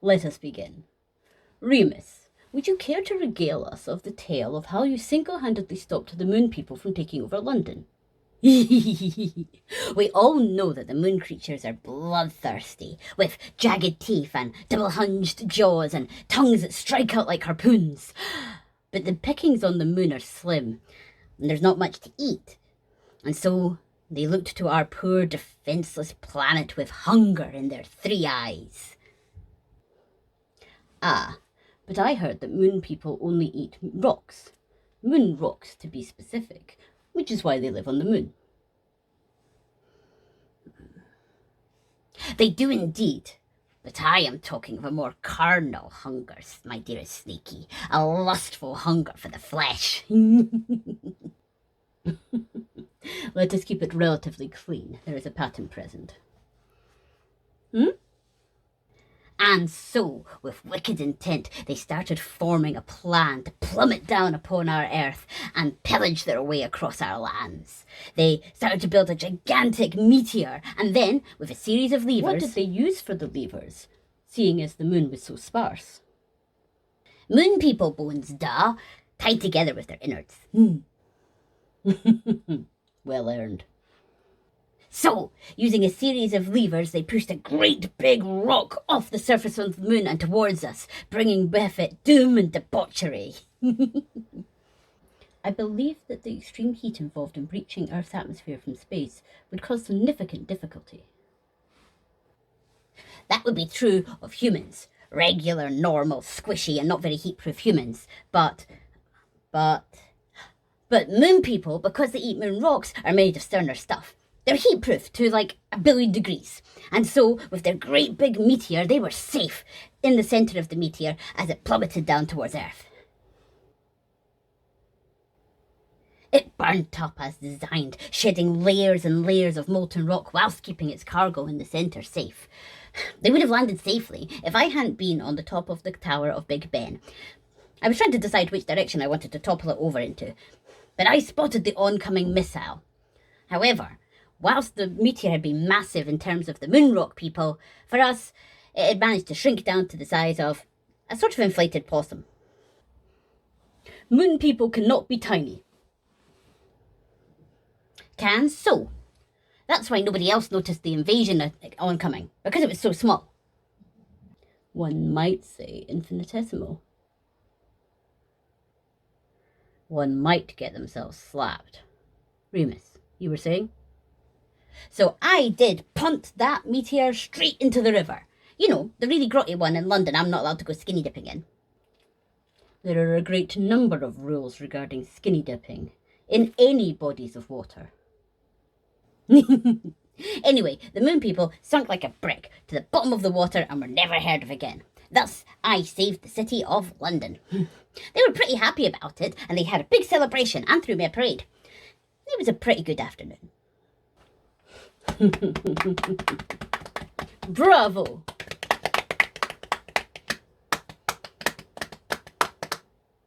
Let us begin. Remus, would you care to regale us of the tale of how you single-handedly stopped the moon people from taking over London? We all know that the moon creatures are bloodthirsty, with jagged teeth and double-hinged jaws and tongues that strike out like harpoons. But the pickings on the moon are slim, and there's not much to eat. And so they looked to our poor defenseless planet with hunger in their 3 eyes. Ah, but I heard that moon people only eat rocks. Moon rocks, to be specific, which is why they live on the moon. They do indeed, but I am talking of a more carnal hunger, my dearest Snaky, a lustful hunger for the flesh. Let us keep it relatively clean. There is a pattern present. And so, with wicked intent, they started forming a plan to plummet down upon our Earth and pillage their way across our lands. They started to build a gigantic meteor, and then, with a series of levers... What did they use for the levers, seeing as the moon was so sparse? Moon people bones, duh, tied together with their innards. Well earned. So, using a series of levers, they pushed a great big rock off the surface of the moon and towards us, bringing with it doom and debauchery. I believe that the extreme heat involved in breaching Earth's atmosphere from space would cause significant difficulty. That would be true of humans. Regular, normal, squishy, and not very heat-proof humans. But moon people, because they eat moon rocks, are made of sterner stuff. They're heat-proof to like 1 billion degrees. And so, with their great big meteor, they were safe in the centre of the meteor as it plummeted down towards Earth. It burnt up as designed, shedding layers and layers of molten rock whilst keeping its cargo in the centre safe. They would have landed safely if I hadn't been on the top of the tower of Big Ben. I was trying to decide which direction I wanted to topple it over into, but I spotted the oncoming missile. However, whilst the meteor had been massive in terms of the moon rock people, for us, it had managed to shrink down to the size of a sort of inflated possum. Moon people cannot be tiny. Can so. That's why nobody else noticed the invasion oncoming, because it was so small. One might say infinitesimal. One might get themselves slapped. Remus, you were saying? So I did punt that meteor straight into the river. You know, the really grotty one in London I'm not allowed to go skinny dipping in. There are a great number of rules regarding skinny dipping in any bodies of water. Anyway, the moon people sunk like a brick to the bottom of the water and were never heard of again. Thus, I saved the city of London. They were pretty happy about it, and they had a big celebration and threw me a parade. It was a pretty good afternoon. Bravo!